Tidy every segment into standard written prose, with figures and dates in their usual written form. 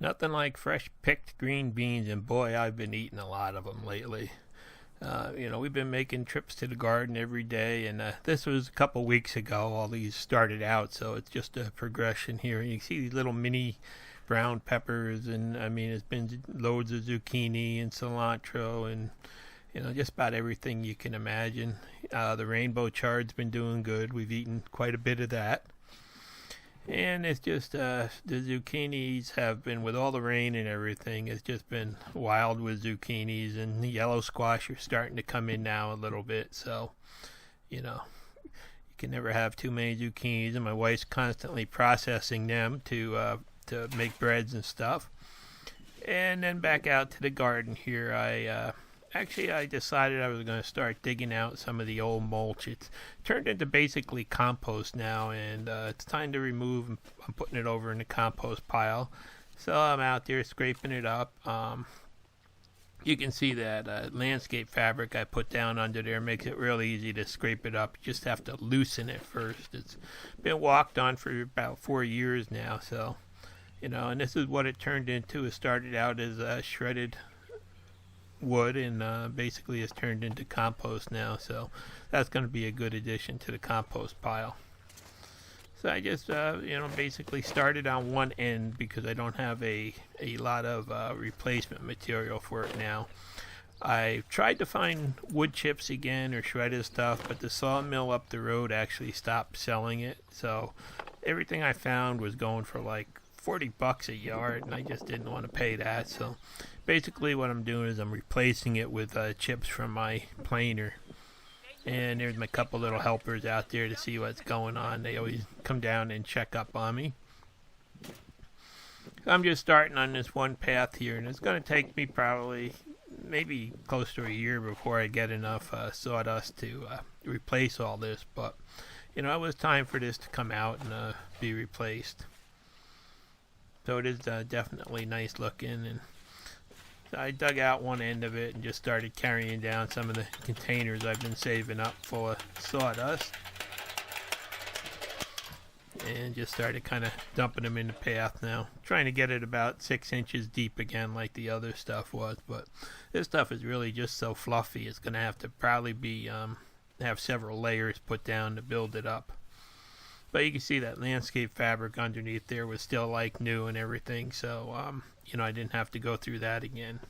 Nothing like fresh picked green beans, and boy, I've been eating a lot of them lately. We've been making trips to the garden every day, and this was a couple weeks ago. All these started out, so it's just a progression here. And you see these little mini brown peppers, and I mean, it's been loads of zucchini and cilantro, and just about everything you can imagine. The rainbow chard's been doing good. We've eaten quite a bit of that. And it's just the zucchinis have been, with all the rain and everything, it's just been wild with zucchinis, and the yellow squash are starting to come in now a little bit. So, you can never have too many zucchinis, and my wife's constantly processing them to make breads and stuff. And then back out to the garden here, I decided I was going to start digging out some of the old mulch. It's turned into basically compost now, and it's time to remove. I'm putting it over in the compost pile. So I'm out there scraping it up. You can see that landscape fabric I put down under there makes it real easy to scrape it up. You just have to loosen it first. It's been walked on for about 4 years now, so, and this is what it turned into. It started out as shredded wood, and basically has turned into compost now, so that's going to be a good addition to the compost pile. So I just basically started on one end because I don't have a lot of replacement material for it now. I tried to find wood chips again or shredded stuff, but the sawmill up the road actually stopped selling it, so everything I found was going for like $40 a yard, and I just didn't want to pay that. So basically what I'm doing is I'm replacing it with chips from my planer. And there's my couple little helpers out there to see what's going on. They always come down and check up on me. I'm just starting on this one path here, and it's going to take me probably maybe close to a year before I get enough sawdust to replace all this. But it was time for this to come out and be replaced. So it is definitely nice looking, and so I dug out one end of it and just started carrying down some of the containers I've been saving up full of sawdust, and just started kind of dumping them in the path now, trying to get it about 6 inches deep again like the other stuff was. But this stuff is really just so fluffy, it's going to have to probably be have several layers put down to build it up. But you can see that landscape fabric underneath there was still like new and everything, so I didn't have to go through that again.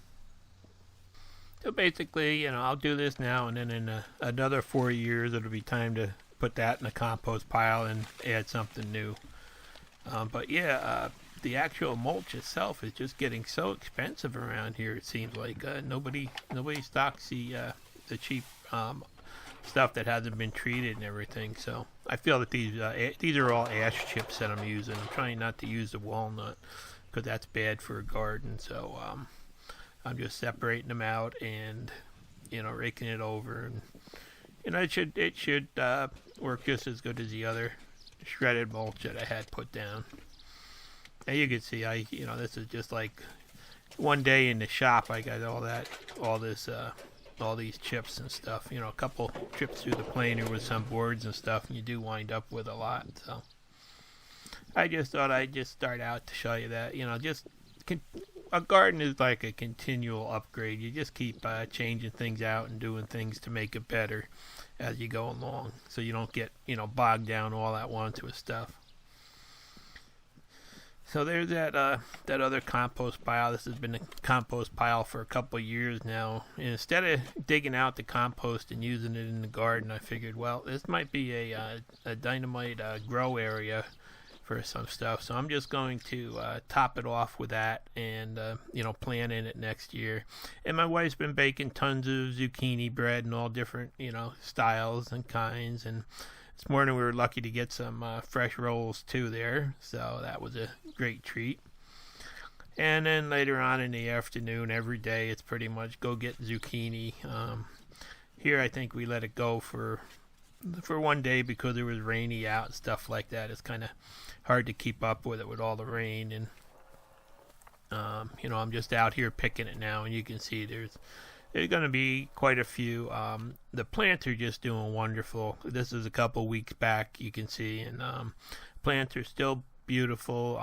So basically, I'll do this now, and then in another 4 years it'll be time to put that in a compost pile and add something new. The actual mulch itself is just getting so expensive around here. It seems like nobody stocks the cheap stuff that hasn't been treated and everything. So I feel that these are all ash chips that I'm using. I'm trying not to use the walnut because that's bad for a garden. So I'm just separating them out and raking it over, and it should work just as good as the other shredded mulch that I had put down. And you can see this is just like one day in the shop. I got all these chips and stuff, a couple trips through the planer with some boards and stuff, and you do wind up with a lot. So I just thought I'd just start out to show you that, a garden is like a continual upgrade. You just keep changing things out and doing things to make it better as you go along, so you don't get, bogged down all at once with stuff. So there's that other compost pile. This has been a compost pile for a couple of years now. And instead of digging out the compost and using it in the garden, I figured, well, this might be a dynamite grow area for some stuff. So I'm just going to top it off with that and, plant in it next year. And my wife's been baking tons of zucchini bread and all different, styles and kinds. And this morning we were lucky to get some fresh rolls too there, so that was a great treat. And then later on in the afternoon, every day it's pretty much go get zucchini. Here I think we let it go for one day because it was rainy out and stuff like that. It's kind of hard to keep up with it with all the rain, and I'm just out here picking it now, and you can see there's going to be quite a few. The plants are just doing wonderful. This is a couple weeks back, you can see, and plants are still beautiful.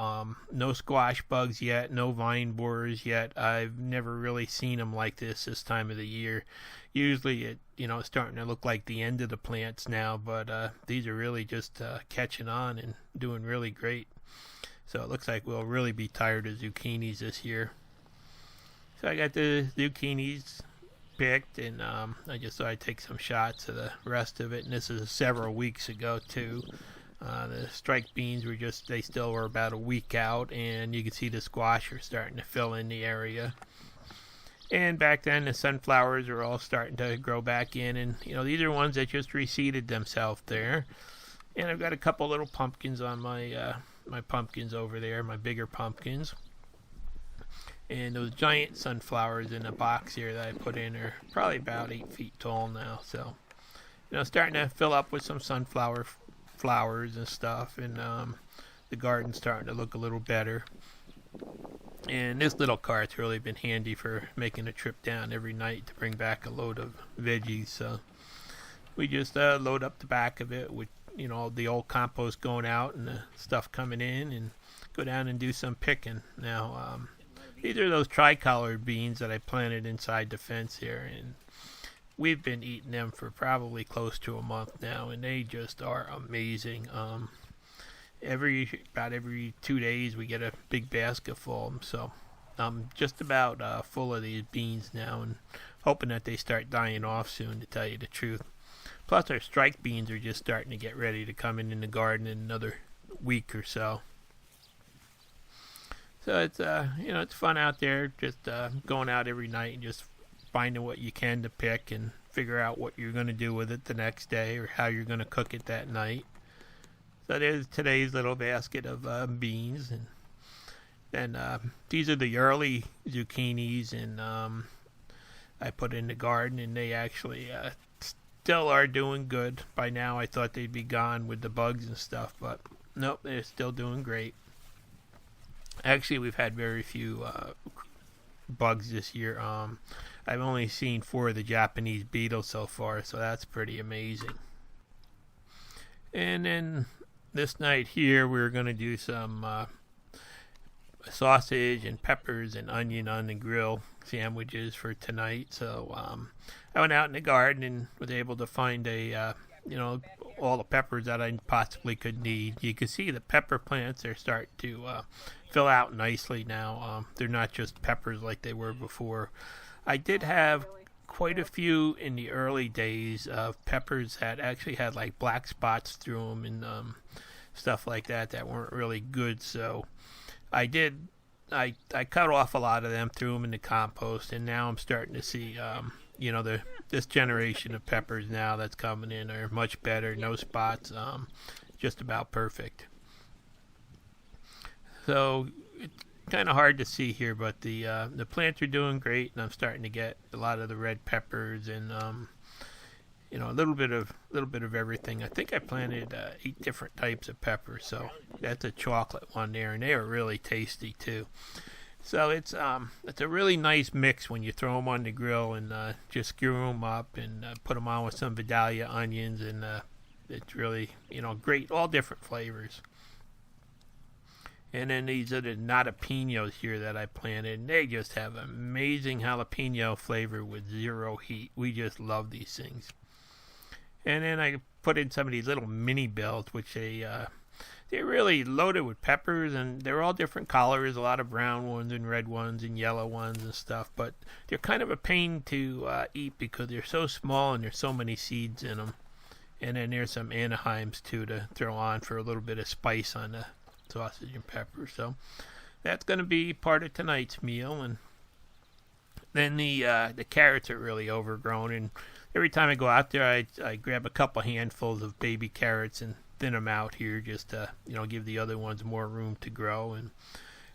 No squash bugs yet, no vine borers yet. I've never really seen them like this time of the year. Usually it's starting to look like the end of the plants now, but these are really just catching on and doing really great. So it looks like we'll really be tired of zucchinis this year. So I got the zucchinis picked, and I just thought I'd take some shots of the rest of it. And this is several weeks ago too. The striped beans they still were about a week out, and you can see the squash are starting to fill in the area. And back then the sunflowers are all starting to grow back in, and these are ones that just reseeded themselves there. And I've got a couple little pumpkins on my my pumpkins over there, my bigger pumpkins. And those giant sunflowers in a box here that I put in are probably about 8 feet tall now. So, starting to fill up with some sunflower flowers and stuff, and the garden's starting to look a little better. And this little cart's really been handy for making a trip down every night to bring back a load of veggies. So we just load up the back of it with the old compost going out and the stuff coming in, and go down and do some picking. Now these are those tricolored beans that I planted inside the fence here, and we've been eating them for probably close to a month now, and they just are amazing. About every 2 days we get a big basket full of them, so I'm just about full of these beans now, and hoping that they start dying off soon, to tell you the truth. Plus our strike beans are just starting to get ready to come in the garden in another week or so. So it's it's fun out there, just going out every night and just finding what you can to pick and figure out what you're going to do with it the next day, or how you're going to cook it that night. So there's today's little basket of beans, and these are the early zucchinis, and I put in the garden, and they actually still are doing good. By now I thought they'd be gone with the bugs and stuff, but nope, they're still doing great. Actually, we've had very few bugs this year. I've only seen 4 of the Japanese beetles so far, so that's pretty amazing. And then this night here, we're going to do some sausage and peppers and onion on the grill sandwiches for tonight. So I went out in the garden and was able to find all the peppers that I possibly could need. You can see the pepper plants are starting to fill out nicely now. They're not just peppers like they were before. I did have quite a few in the early days of peppers that actually had like black spots through them and stuff like that weren't really good. So I cut off a lot of them, threw them in the compost, and now I'm starting to see this generation of peppers now that's coming in are much better, no spots, just about perfect. So it's kind of hard to see here, but the plants are doing great, and I'm starting to get a lot of the red peppers and a little bit of everything. I think I planted 8 different types of peppers, so that's a chocolate one there, and they are really tasty too. So it's a really nice mix when you throw them on the grill and just skewer them up and put them on with some Vidalia onions, and it's really great, all different flavors. And then these are the jalapenos here that I planted, and they just have amazing jalapeno flavor with 0 heat. We just love these things. And then I put in some of these little mini bells, which they're really loaded with peppers, and they're all different colors, a lot of brown ones and red ones and yellow ones and stuff, but they're kind of a pain to eat because they're so small and there's so many seeds in them. And then there's some Anaheims too to throw on for a little bit of spice on the sausage and pepper. So that's going to be part of tonight's meal. And then the carrots are really overgrown, and every time I go out there I grab a couple handfuls of baby carrots and thin them out here just to give the other ones more room to grow. And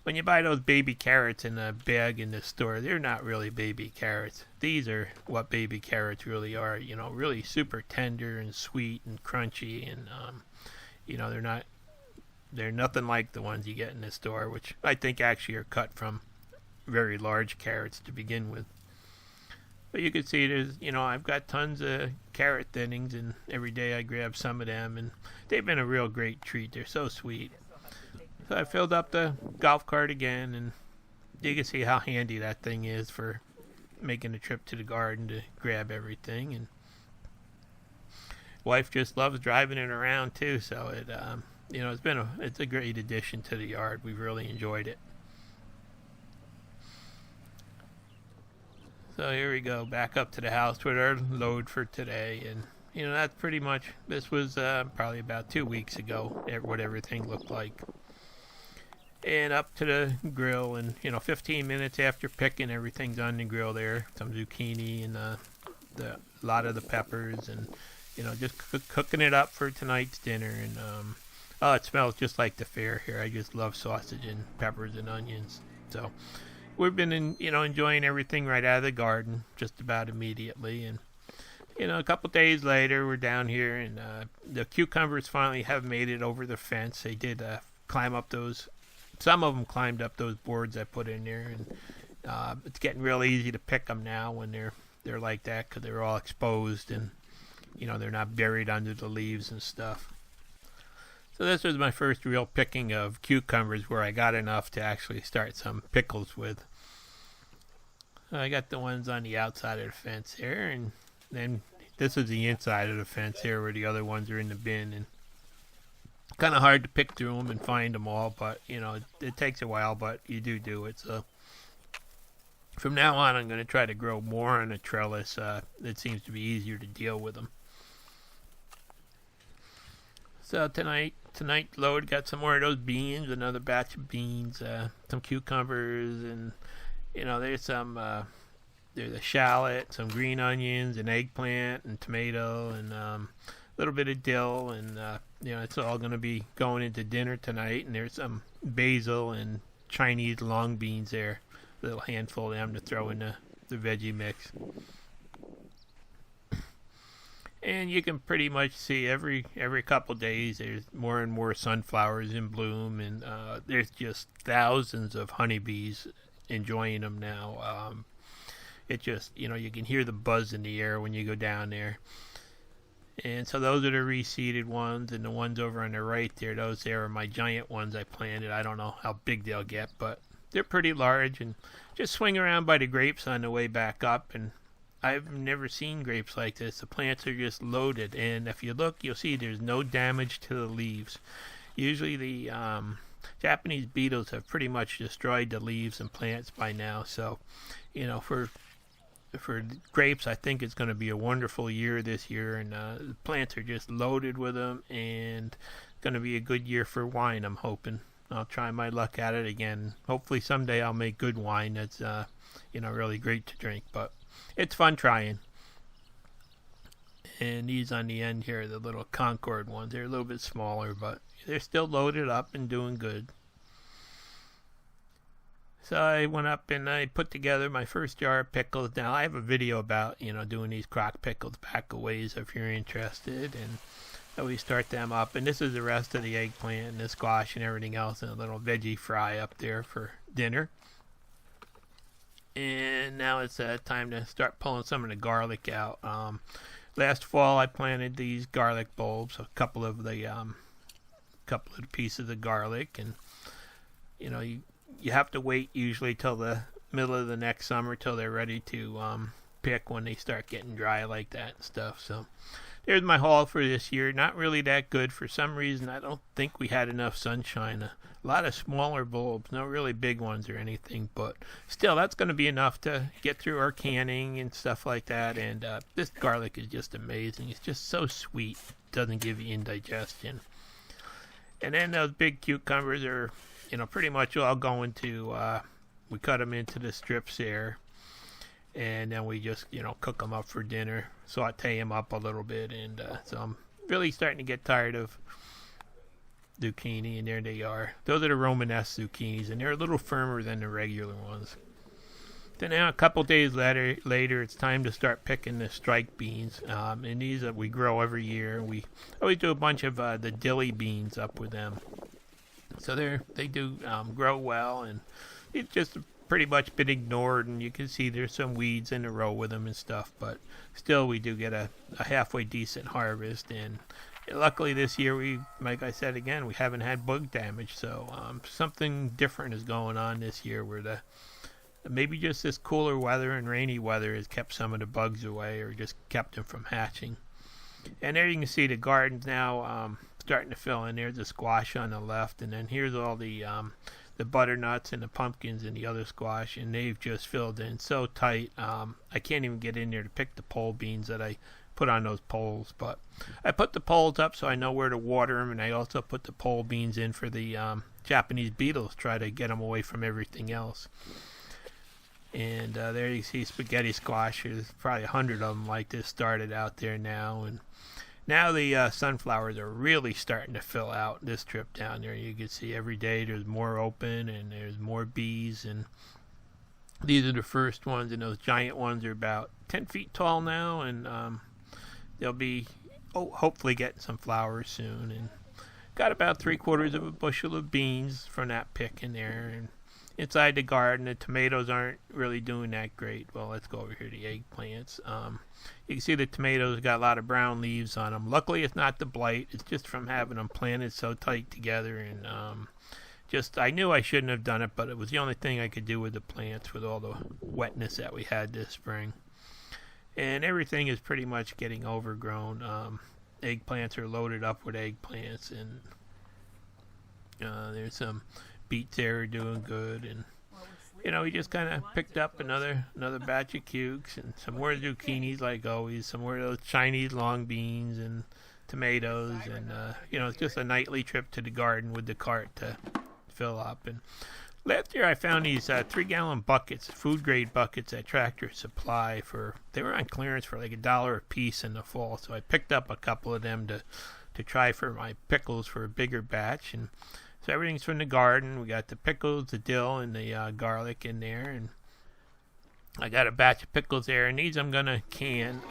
when you buy those baby carrots in a bag in the store, they're not really baby carrots. These are what baby carrots really are, really super tender and sweet and crunchy, and they're nothing like the ones you get in the store, which I think actually are cut from very large carrots to begin with. But you can see there's, I've got tons of carrot thinnings, and every day I grab some of them, and they've been a real great treat. They're so sweet. So I filled up the golf cart again, and you can see how handy that thing is for making a trip to the garden to grab everything. And wife just loves driving it around too, so it's a great addition to the yard. We've really enjoyed it. So here we go, back up to the house with our load for today, and that's pretty much. This was probably about 2 weeks ago. What everything looked like. And up to the grill, and 15 minutes after picking, everything's on the grill there. Some zucchini and a lot of the peppers, and just cooking it up for tonight's dinner. And oh, it smells just like the fair here. I just love sausage and peppers and onions. So we've been enjoying everything right out of the garden just about immediately. And a couple days later, we're down here, and the cucumbers finally have made it over the fence. They did climb up those. Some of them climbed up those boards I put in there, and it's getting real easy to pick them now when they're like that, because they're all exposed and they're not buried under the leaves and stuff. So this was my first real picking of cucumbers, where I got enough to actually start some pickles with. So I got the ones on the outside of the fence here, and then this is the inside of the fence here, where the other ones are in the bin. And kind of hard to pick through them and find them all, but it takes a while, but you do it. So from now on, I'm going to try to grow more on a trellis. It seems to be easier to deal with them. So tonight load got some more of those beans, another batch of beans, some cucumbers, and there's a shallot, some green onions, an eggplant, and tomato, and a little bit of dill, and it's all going to be going into dinner tonight. And there's some basil and Chinese long beans there, a little handful of them to throw in the veggie mix. And you can pretty much see every couple days there's more and more sunflowers in bloom, and there's just thousands of honeybees enjoying them now. It just, you can hear the buzz in the air when you go down there. And so those are the reseeded ones, and the ones over on the right there, those there are my giant ones I planted. I don't know how big they'll get, but they're pretty large. And just swing around by the grapes on the way back up, and I've never seen grapes like this. The plants are just loaded, and if you look, you'll see there's no damage to the leaves. Usually the Japanese beetles have pretty much destroyed the leaves and plants by now. So, for grapes, I think it's going to be a wonderful year this year, and the plants are just loaded with them, and going to be a good year for wine, I'm hoping. I'll try my luck at it again. Hopefully someday I'll make good wine that's really great to drink, but it's fun trying. And these on the end here, the little Concord ones, they're a little bit smaller, but they're still loaded up and doing good. So I went up and I put together my first jar of pickles. Now I have a video about, doing these crock pickles back a ways if you're interested. And so we start them up. And this is the rest of the eggplant and the squash and everything else, and a little veggie fry up there for dinner. And now it's time to start pulling some of the garlic out. Last fall I planted these garlic bulbs, a couple of the pieces of garlic, and you have to wait usually till the middle of the next summer till they're ready to pick, when they start getting dry like that and stuff. So there's my haul for this year. Not really that good. For some reason, I don't think we had enough sunshine. A lot of smaller bulbs, no really big ones or anything, but still, that's going to be enough to get through our canning and stuff like that. And this garlic is just amazing. It's just so sweet. Doesn't give you indigestion. And then those big cucumbers are, pretty much all going to, we cut them into the strips there, and then we just, cook them up for dinner, saute them up a little bit. And so I'm really starting to get tired of zucchini, and there they are. Those are the Romanesque zucchinis, and they're a little firmer than the regular ones. Then now a couple days later, it's time to start picking the strike beans. And these we grow every year. We always do a bunch of the dilly beans up with them. So they do grow well, and it's just pretty much been ignored, and you can see there's some weeds in the row with them and stuff, but still we do get a halfway decent harvest. And luckily this year, like I said again, we haven't had bug damage. So something different is going on this year where maybe just this cooler weather and rainy weather has kept some of the bugs away or just kept them from hatching. And there you can see the garden's now starting to fill in. There's the squash on the left, and then here's all the butternuts and the pumpkins and the other squash, and they've just filled in so tight. I can't even get in there to pick the pole beans that I put on those poles, but I put the poles up so I know where to water them, and I also put the pole beans in for the Japanese beetles, try to get them away from everything else. And there you see spaghetti squash. There's probably 100 of them like this started out there now, and now the sunflowers are really starting to fill out this trip down there. You can see every day there's more open and there's more bees, and these are the first ones, and those giant ones are about 10 feet tall now, and they'll be hopefully getting some flowers soon. And got about 3/4 of a bushel of beans from that pick in there. And inside the garden, the tomatoes aren't really doing that great. Well, let's go over here to the eggplants. You can see the tomatoes got a lot of brown leaves on them. Luckily, it's not the blight. It's just from having them planted so tight together. And I knew I shouldn't have done it, but it was the only thing I could do with the plants with all the wetness that we had this spring. And everything is pretty much getting overgrown. Eggplants are loaded up with eggplants, and there's some beets there doing good, and we just kind of picked up another batch of cukes and some more zucchinis like always, some more of those Chinese long beans and tomatoes, and it's just a nightly trip to the garden with the cart to fill up. And last year I found these 3-gallon buckets, food grade buckets at Tractor Supply they were on clearance for like $1 a piece in the fall, so I picked up a couple of them to try for my pickles for a bigger batch. And so everything's from the garden. We got the pickles, the dill, and the garlic in there. And I got a batch of pickles there, and these I'm going to can.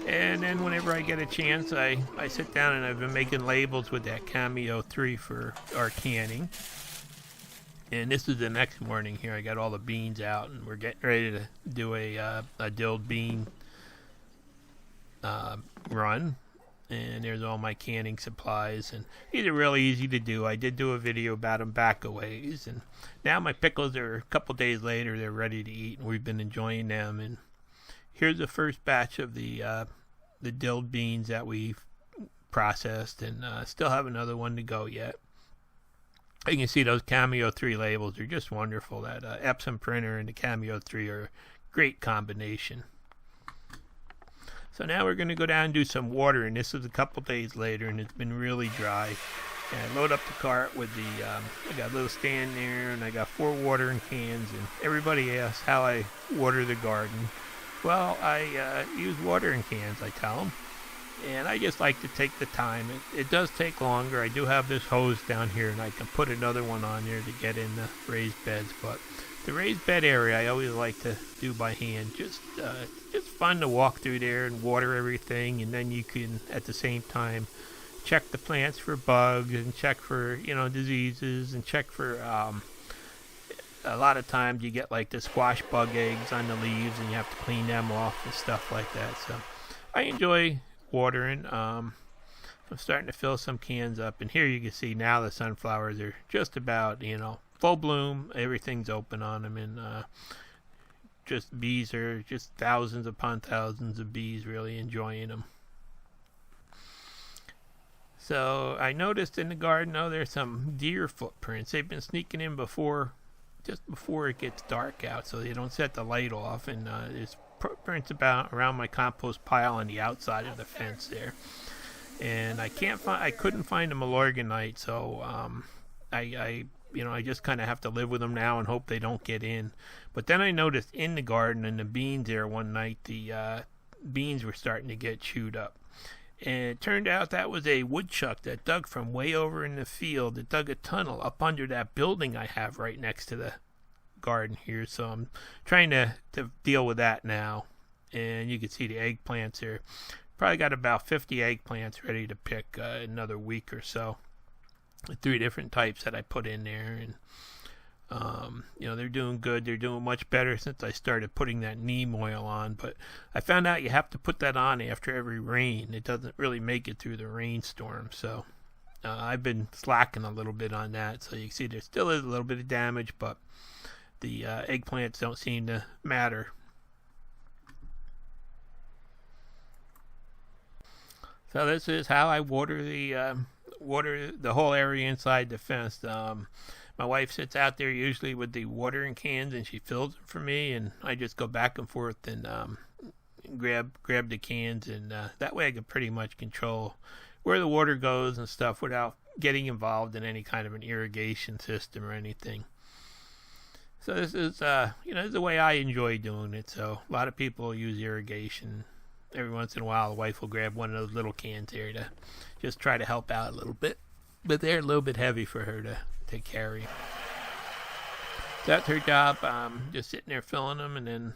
And then whenever I get a chance, I sit down and I've been making labels with that Cameo 3 for our canning. And this is the next morning here. I got all the beans out, and we're getting ready to do a dilled bean run. And there's all my canning supplies, and these are really easy to do. I did do a video about them back a ways, and now my pickles are a couple days later. They're ready to eat, and we've been enjoying them. And here's the first batch of the dilled beans that we've processed, and still have another one to go yet. You can see those Cameo 3 labels are just wonderful. That Epson printer and the Cameo 3 are a great combination. So now we're going to go down and do some watering. This is a couple days later, and it's been really dry. And I load up the cart with I got a little stand there, and I got 4 watering cans. And everybody asks how I water the garden. Well, I use watering cans, I tell them. And I just like to take the time. It does take longer. I do have this hose down here, and I can put another one on there to get in the raised beds. But the raised bed area I always like to do by hand. Just fun to walk through there and water everything, and then you can at the same time check the plants for bugs and check for diseases, and check for a lot of times you get like the squash bug eggs on the leaves, and you have to clean them off and stuff like that. So I enjoy watering. I'm starting to fill some cans up, and here you can see now the sunflowers are just about full bloom. Everything's open on them, and bees are just thousands upon thousands of bees really enjoying them. So I noticed in the garden, there's some deer footprints. They've been sneaking in just before it gets dark out, so they don't set the light off. And there's footprints around my compost pile on the outside of the fence there. And I couldn't find a Milorganite, so I just kind of have to live with them now and hope they don't get in. But then I noticed in the garden and the beans there one night, the beans were starting to get chewed up. And it turned out that was a woodchuck that dug from way over in the field. It dug a tunnel up under that building I have right next to the garden here. So I'm trying to deal with that now. And you can see the eggplants here. Probably got about 50 eggplants ready to pick another week or so. 3 different types that I put in there. And They're doing good. They're doing much better since I started putting that neem oil on. But I found out you have to put that on after every rain. It doesn't really make it through the rainstorm. So I've been slacking a little bit on that. So you can see there still is a little bit of damage, but the eggplants don't seem to matter. So this is how I water the whole area inside the fence. My wife sits out there usually with the watering cans, and she fills them for me, and I just go back and forth and grab the cans, and that way I can pretty much control where the water goes and stuff without getting involved in any kind of an irrigation system or anything. So this is this is the way I enjoy doing it. So a lot of people use irrigation. Every once in a while, the wife will grab one of those little cans here to just try to help out a little bit. But they're a little bit heavy for her to carry. That's her job, just sitting there filling them. And then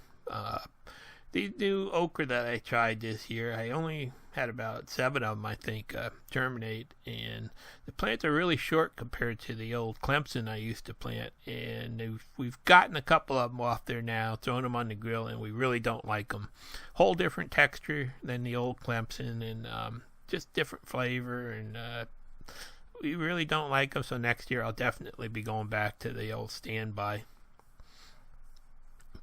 the new okra that I tried this year, I only had about 7 of them, I think, germinate. And the plants are really short compared to the old Clemson I used to plant. And we've gotten a couple of them off there now, thrown them on the grill, and we really don't like them. Whole different texture than the old Clemson, and just different flavor, and we really don't like them. So next year I'll definitely be going back to the old standby.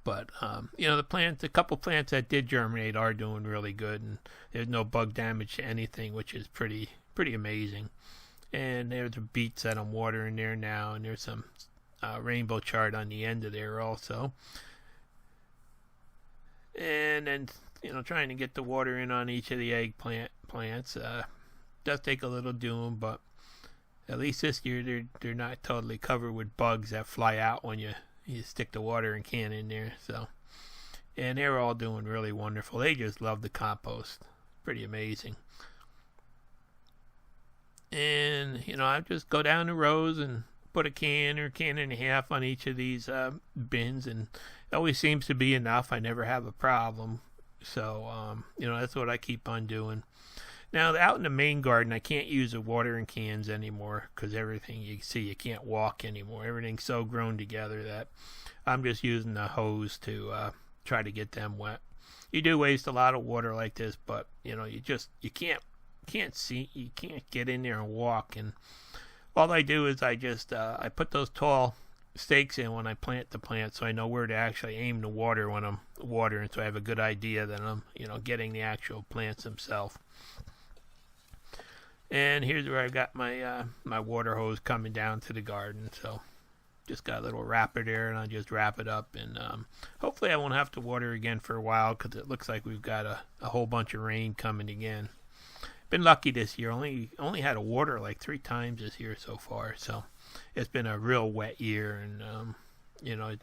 But the couple plants that did germinate are doing really good, and there's no bug damage to anything, which is pretty amazing. And there's the beets that I'm watering there now, and there's some rainbow chard on the end of there also. And then trying to get the water in on each of the plants does take a little doing, but at least this year they're not totally covered with bugs that fly out when you stick the watering can in there. So, and they're all doing really wonderful. They just love the compost. Pretty amazing. And I just go down the rows and put a can or can and a half on each of these bins, and it always seems to be enough. I never have a problem. So that's what I keep on doing. Now, out in the main garden, I can't use the watering cans anymore because everything you see, you can't walk anymore. Everything's so grown together that I'm just using the hose to try to get them wet. You do waste a lot of water like this, but you can't get in there and walk. And all I do is I put those tall stakes in when I plant the plant, so I know where to actually aim the water when I'm watering, so I have a good idea that I'm getting the actual plants themselves. And here's where I've got my my water hose coming down to the garden. So just got a little wrapper there, and I'll just wrap it up. And hopefully I won't have to water again for a while, because it looks like we've got a whole bunch of rain coming again. Been lucky this year. Only had to water like 3 times this year so far. So it's been a real wet year, and it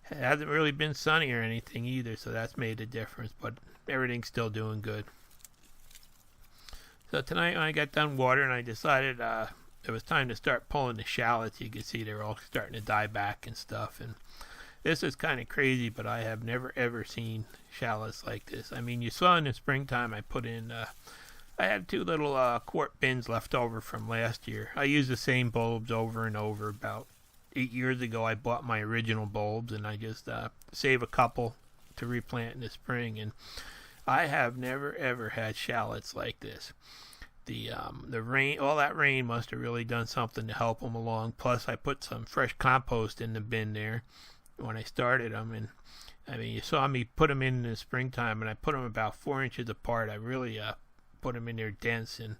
hasn't really been sunny or anything either. So that's made a difference. But everything's still doing good. So tonight when I got done watering, I decided it was time to start pulling the shallots. You can see they're all starting to die back and stuff. And this is kind of crazy, but I have never ever seen shallots like this. I mean, you saw in the springtime I put in, I had 2 little quart bins left over from last year. I used the same bulbs over and over. About 8 years ago I bought my original bulbs, and I just save a couple to replant in the spring. And I have never ever had shallots like this. The rain, all that rain must have really done something to help them along. Plus, I put some fresh compost in the bin there when I started them, and I mean, you saw me put them in the springtime, and I put them about 4 inches apart. I really put them in there dense, and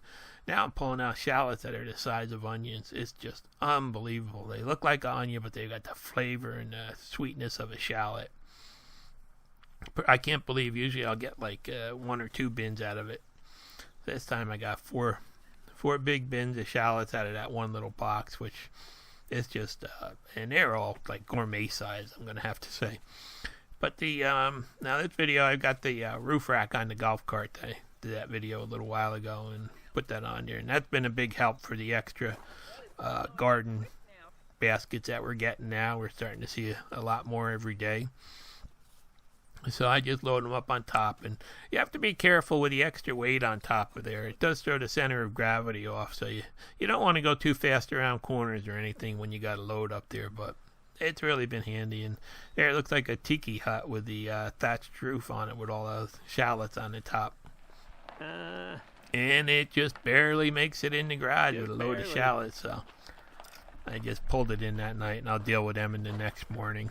now I'm pulling out shallots that are the size of onions. It's just unbelievable. They look like an onion, but they've got the flavor and the sweetness of a shallot. I can't believe usually I'll get like 1 or 2 bins out of it. This time I got 4 big bins of shallots out of that one little box, which is just, and they're all like gourmet size, I'm going to have to say. But now this video, I got the roof rack on the golf cart. I did that video a little while ago and put that on there. And that's been a big help for the extra garden baskets that we're getting now. We're starting to see a lot more every day. So I just load them up on top, and you have to be careful with the extra weight on top of there. It does throw the center of gravity off, so you don't want to go too fast around corners or anything when you got a load up there. But it's really been handy. And there, it looks like a tiki hut with the thatched roof on it with all those shallots on the top. And it just barely makes it in the garage with a load of shallots. So I just pulled it in that night, and I'll deal with them in the next morning.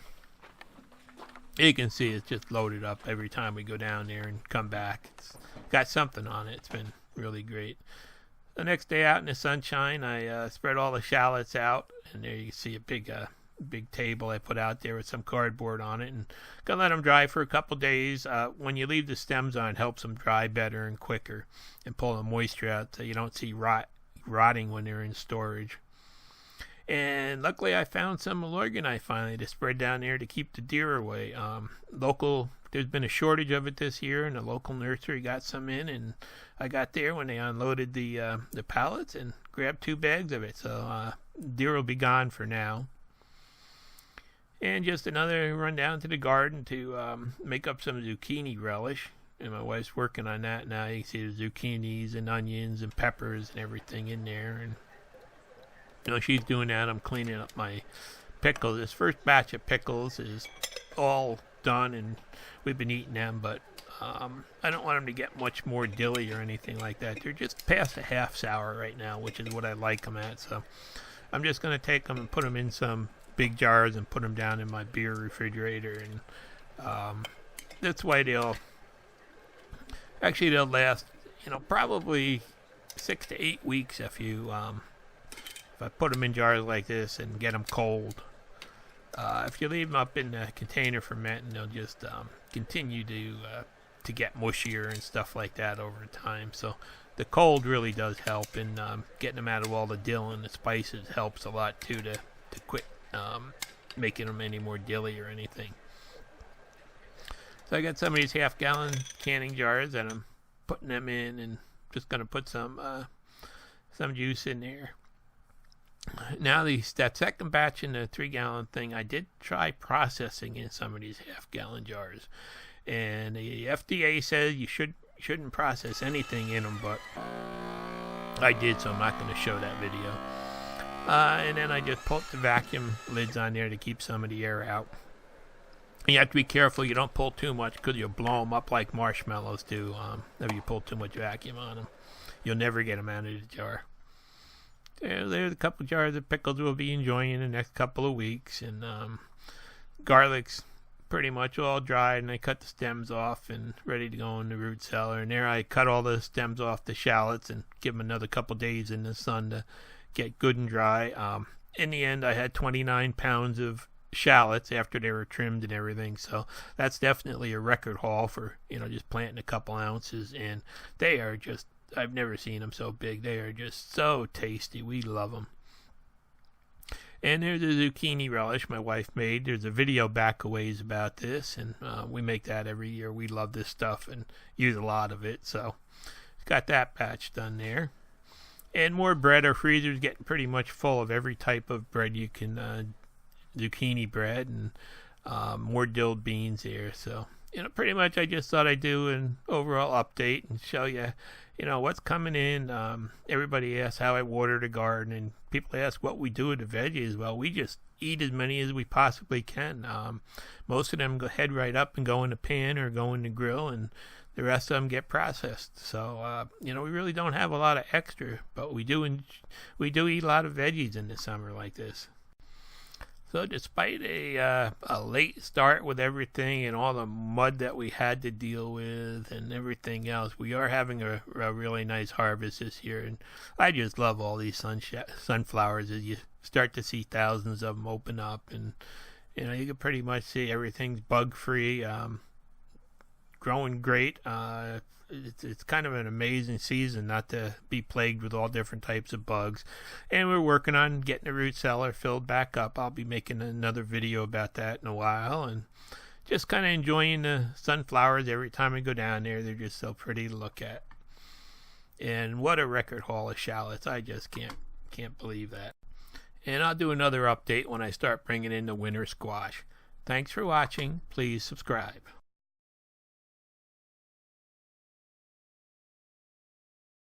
You can see it's just loaded up every time we go down there and come back. It's got something on it. It's been really great. The next day out in the sunshine, I spread all the shallots out, and there you can see a big table I put out there with some cardboard on it, and gonna let them dry for a couple days. When you leave the stems on, it helps them dry better and quicker, and pull the moisture out so you don't see rotting when they're in storage. And luckily I found some Malorganite finally to spread down there to keep the deer away. There's been a shortage of it this year, and the local nursery got some in, and I got there when they unloaded the pallets and grabbed 2 bags of it. So deer will be gone for now. And just another run down to the garden to make up some zucchini relish. And my wife's working on that now. You can see the zucchinis and onions and peppers and everything in there. And she's doing that. I'm cleaning up my pickles. This first batch of pickles is all done, and we've been eating them, but I don't want them to get much more dilly or anything like that. They're just past a half sour right now, which is what I like them at. So I'm just going to take them and put them in some big jars and put them down in my beer refrigerator, and that's why they'll last, probably 6 to 8 weeks if I put them in jars like this and get them cold. If you leave them up in the container fermenting, they'll just continue to get mushier and stuff like that over time. So the cold really does help in getting them out of all the dill, and the spices helps a lot too to quit making them any more dilly or anything. So I got some of these half-gallon canning jars that I'm putting them in, and just going to put some juice in there. Now that second batch in the 3-gallon thing, I did try processing in some of these half-gallon jars, and the FDA says you shouldn't process anything in them, but I did, so I'm not going to show that video. And then I just put the vacuum lids on there to keep some of the air out. You have to be careful you don't pull too much, because you'll blow them up like marshmallows do. If you pull too much vacuum on them, you'll never get them out of the jar. There's a couple jars of pickles we'll be enjoying in the next couple of weeks, and garlic's pretty much all dried, and I cut the stems off and ready to go in the root cellar. And there I cut all the stems off the shallots and give them another couple days in the sun to get good and dry. In the end, I had 29 pounds of shallots after they were trimmed and everything, so that's definitely a record haul for just planting a couple ounces. And they are just, I've never seen them so big. They are just so tasty. We love them. And there's a zucchini relish my wife made. There's a video back a ways about this, and we make that every year. We love this stuff and use a lot of it, so got that batch done there. And more bread. Our freezer's getting pretty much full of every type of bread you can, zucchini bread, and more dilled beans here. So pretty much I just thought I'd do an overall update and show you what's coming in. Everybody asks how I water the garden, and people ask what we do with the veggies. Well, we just eat as many as we possibly can. Most of them head right up and go in the pan or go in the grill, and the rest of them get processed. So we really don't have a lot of extra, but we do eat a lot of veggies in the summer like this. So despite a late start with everything and all the mud that we had to deal with and everything else, we are having a really nice harvest this year. And I just love all these sunflowers as you start to see thousands of them open up. And, you can pretty much see everything's bug-free, growing great. It's kind of an amazing season not to be plagued with all different types of bugs. And we're working on getting the root cellar filled back up. I'll be making another video about that in a while. And just kind of enjoying the sunflowers every time I go down there. They're just so pretty to look at. And what a record haul of shallots. I just can't believe that. And I'll do another update when I start bringing in the winter squash. Thanks for watching. Please subscribe.